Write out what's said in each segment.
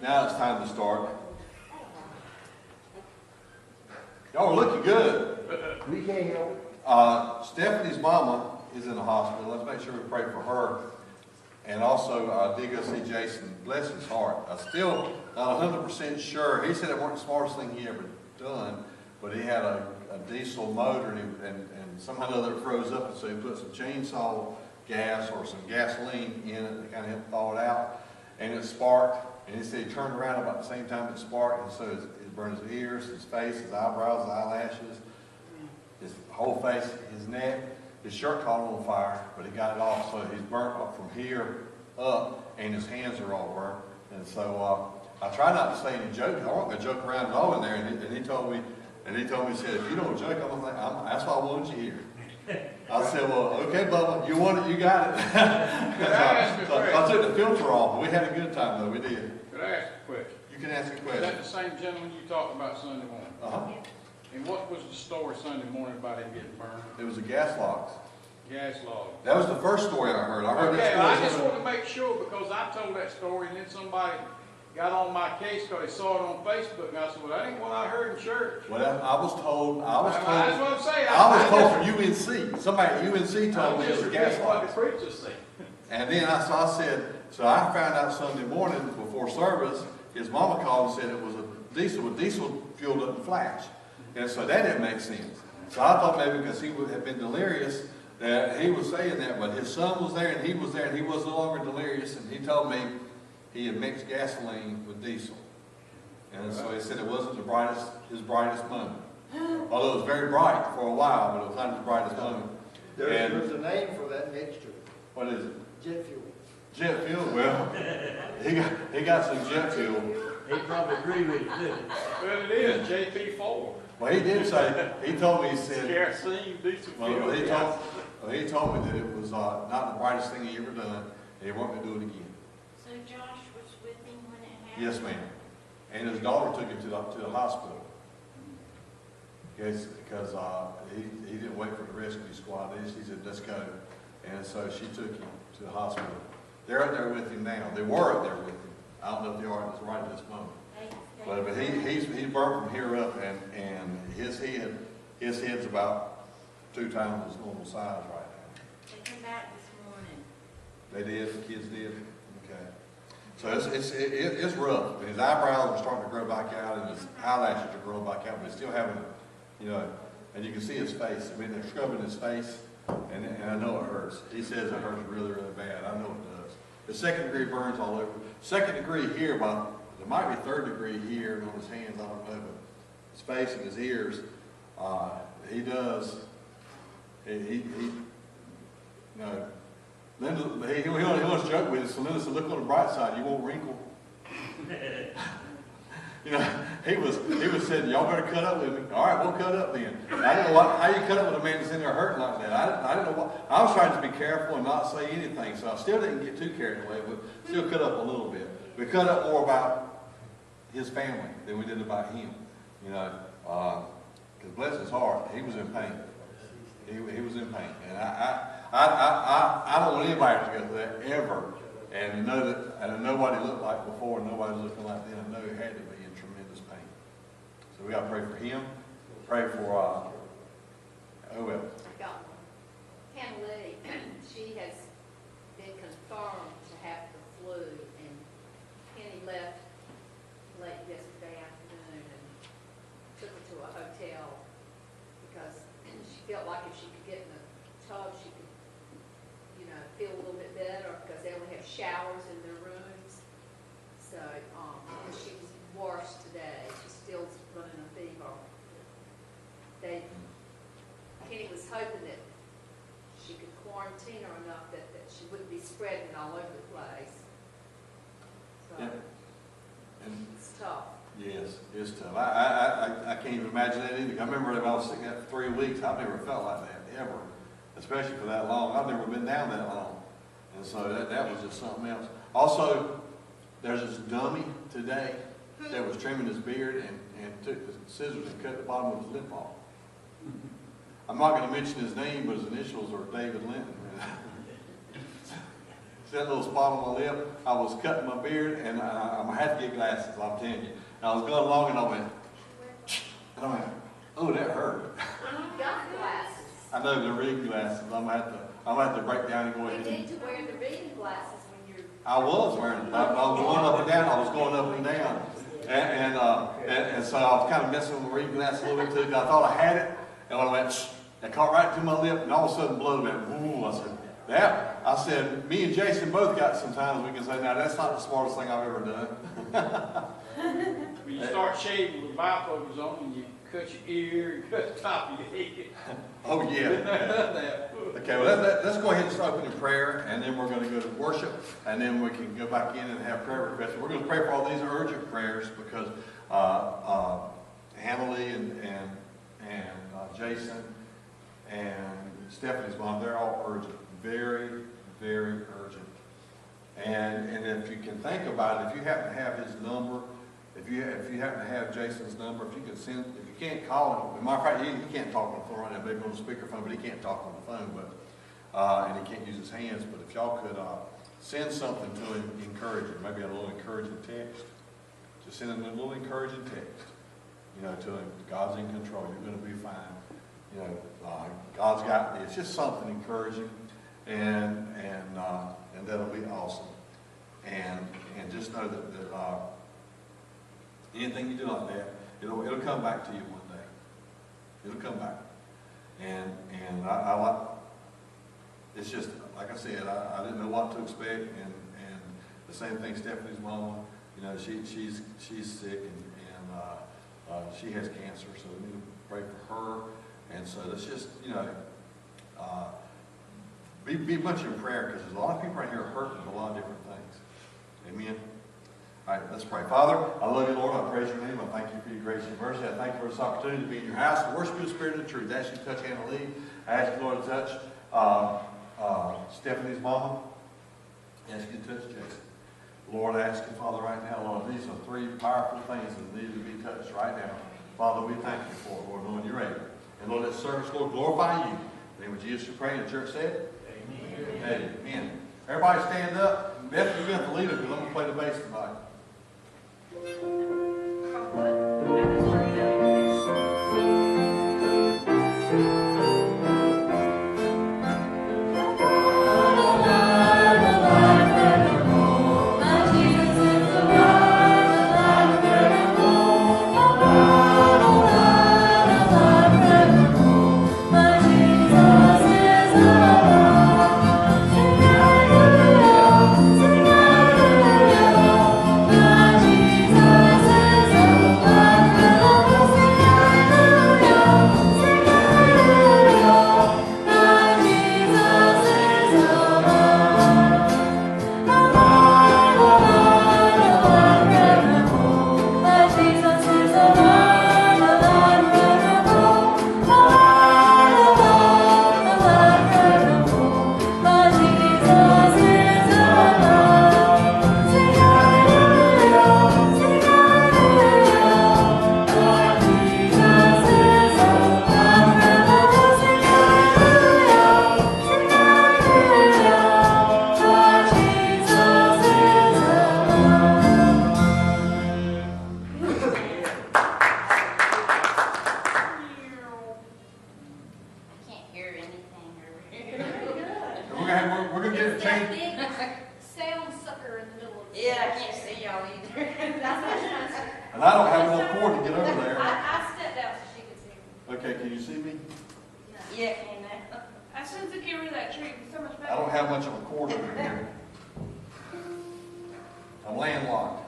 Now it's time to start. Y'all are looking good. We can't help it. Stephanie's mama is in the hospital. Let's make sure we pray for her. And also, I did go see Jason. Bless his heart. I'm still not 100% sure. He said it wasn't the smartest thing he ever done, but he had a diesel motor and somehow or another it froze up, and so he put some chainsaw gas or some gasoline in it to kind of help thaw it out. And it sparked. And he said he turned around about the same time it sparked, and so it burned his ears, his face, his eyebrows, his eyelashes, his whole face, his neck. His shirt caught on fire, but he got it off, so he's burnt up from here up, and his hands are all burnt. And so I try not to say any joke. I want to joke around at all in there. And he told me, he said, if you don't joke, that's why I wanted you here. I said, well, okay, Bubba, you want it, you got it. I took the filter off, but we had a good time, though. We did. Could I ask a question? You can ask a Is question. that the same gentleman you talked about Sunday morning? Uh-huh. And what was the story Sunday morning about him getting burned? It was a gas logs. Gas log. That was the first story I heard. I heard Okay, that story. I just want to make sure because I told that story and then somebody got on my case because they saw it on Facebook and I said, well, that ain't what I heard in church. Well, I was told That's what I'm saying. I was told from UNC. Somebody at UNC told me it was a gas what logs. the preacher said. And then I said, so I found out Sunday morning before service, his mama called and said it was a diesel with diesel fuel doesn't flash. And so that didn't make sense. So I thought maybe because he had been delirious that he was saying that, but his son was there and he was no longer delirious, and he told me he had mixed gasoline with diesel. And so he said it wasn't his brightest moment. Although it was very bright for a while, but it was not his brightest moment. There's a name for that mixture. What is it? Jet fuel. Jet fuel? Well, he got some jet fuel. He probably agreed with you, didn't he? Well, it is JP4. Well, he did say, he told me, he said, Kerosene, diesel fuel. well, he told me that it was not the brightest thing he ever done, and he wanted to do it again. So Josh was with him when it happened? Yes, ma'am. And his daughter took him to the hospital. Because he didn't wait for the rescue squad. She said, let's go. And so she took him to the hospital. They're up there with him now. They were up there with him. I don't know if they are right at this moment. But he's burnt from here up, and his head's about 2 times his normal size right now. They came back this morning. They did. The kids did. Okay. So it's rough. His eyebrows are starting to grow back out, and his eyelashes are growing back out, but he's still having, and you can see his face. I mean, they're scrubbing his face, and I know it hurts. He says it hurts really, really bad. I know it does. The 2nd degree burns all over. 2nd degree here, there might be 3rd degree here and on his hands. I don't know, but his face and his ears, he does. Linda, he wants to joke with us. So Linda said, look on the bright side, you won't wrinkle. He was saying, y'all better cut up with me. All right, we'll cut up then. I didn't know how you cut up with a man that's in there hurting like that. I didn't know what. I was trying to be careful and not say anything, so I still didn't get too carried away, but still cut up a little bit. We cut up more about his family than we did about him. Because bless his heart, he was in pain. He was in pain, and I don't want anybody to go through that ever, and know that and know what he looked like before, and nobody's looking like then. I know he had to be in tremendous pain. So we got to pray for him. Pray for Hannah Lee, she has been confirmed to have the flu, and Penny left late yesterday afternoon and took her to a hotel because she felt like if she could get in the tub, she could, feel a little bit better because they only have showers in their rooms. So she was worse today. She's still running a fever. Penny was hoping that she could quarantine her enough that she wouldn't be spreading all over the place. So and it's tough. yes, it's tough. I can't even imagine that either. I remember when I was sick for 3 weeks. I've never felt like that ever, especially for that long. I've never been down that long, and so that was just something else. Also, there's this dummy today that was trimming his beard and took the scissors and cut the bottom of his lip off. I'm not going to mention his name, but his initials are David Linton. See that little spot on my lip? I was cutting my beard, and I'm gonna have to get glasses, I'm telling you. And I was going along, and I went, oh, that hurt. You got glasses. I know the reading glasses. I'm gonna have to break down and go You ahead. need to wear the reading glasses when you're. I was wearing them. I was going up and down. I was going up and down, and so I was kind of messing with my reading glasses a little bit too. I thought I had it, and when I went, it caught right to my lip, and all of a sudden blood went. Ooh! I said, that. I said, me and Jason both got sometimes we can say, now that's not the smartest thing I've ever done. When you start shaving with bifocals on and you cut your ear and cut the top of your head. Oh yeah. Okay, well let's go ahead and start open in prayer, and then we're going to go to worship, and then we can go back in and have prayer requests. We're going to pray for all these urgent prayers because Hamley and Jason and Stephanie's mom, they're all urgent, very, very urgent. And if you can think about it, if you happen to have his number, if you happen to have Jason's number, if you can send, if you can't call him, as a matter of fact, he can't talk on the phone right now, maybe on the speakerphone, but he can't talk on the phone, but and he can't use his hands. But if y'all could send something to him, encouraging, maybe a little encouraging text, just send him a little encouraging text, to him. God's in control. You're going to be fine. God's got this. Just something encouraging, and that'll be awesome. And just know that anything you do like that, it'll come back to you one day. It'll come back. And I like. It's just like I said. I didn't know what to expect, and the same thing. Stephanie's mama. She's sick, and she has cancer, so we need to pray for her. And so let's just be much in prayer, because there's a lot of people right here hurting with a lot of different things. Amen. All right, let's pray. Father, I love you, Lord. I praise your name. I thank you for your grace and mercy. I thank you for this opportunity to be in your house to worship you in spirit and in truth. I ask you to touch Hannah Lee. I ask you, Lord, to touch Stephanie's mama. I ask you to touch Jason. Lord, I ask you, Father, right now, Lord, these are three powerful things that need to be touched right now. Father, we thank you for it, Lord, knowing you're able. And Lord, this service, Lord, glorify you. In the name of Jesus, we pray. And the church said, Amen. Amen. Everybody stand up. Beth, you're going to lead us, because I'm going to play the bass tonight. And I don't have enough cord to get over there. I stepped out so she could see me. Okay, can you see me? Yeah, can now. As soon as I get rid of that tree, it's so much better. I don't have much of a cord over here. I'm landlocked.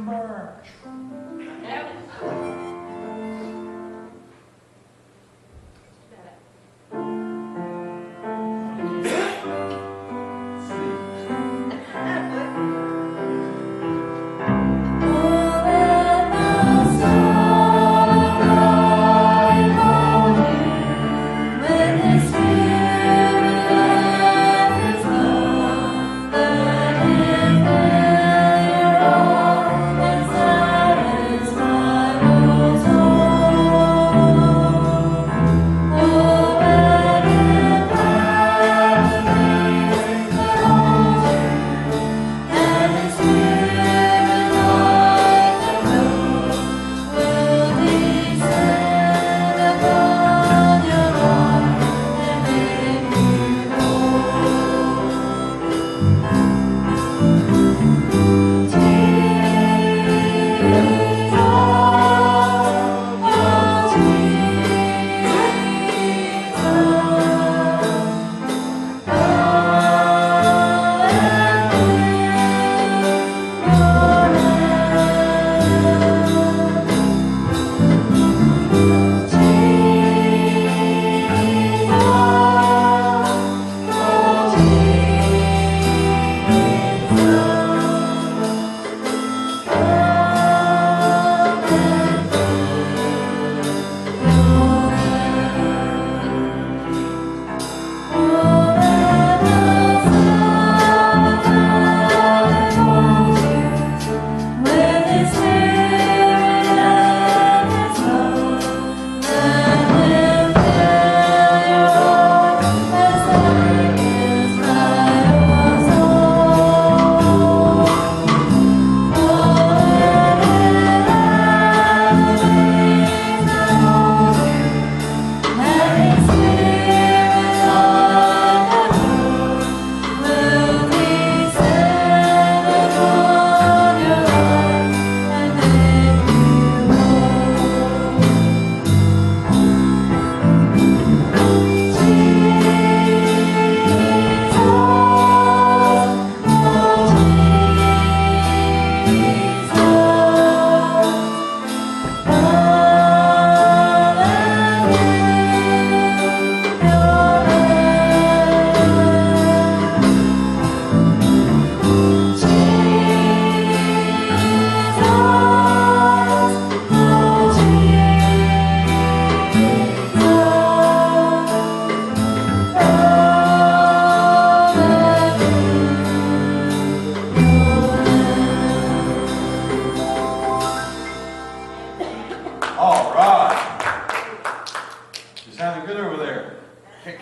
remember.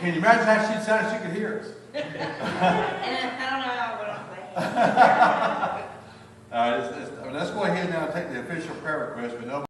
Can you imagine how she'd sound if she could hear us? And I don't know how it went on. All right, let's go ahead now and take the official prayer request. We know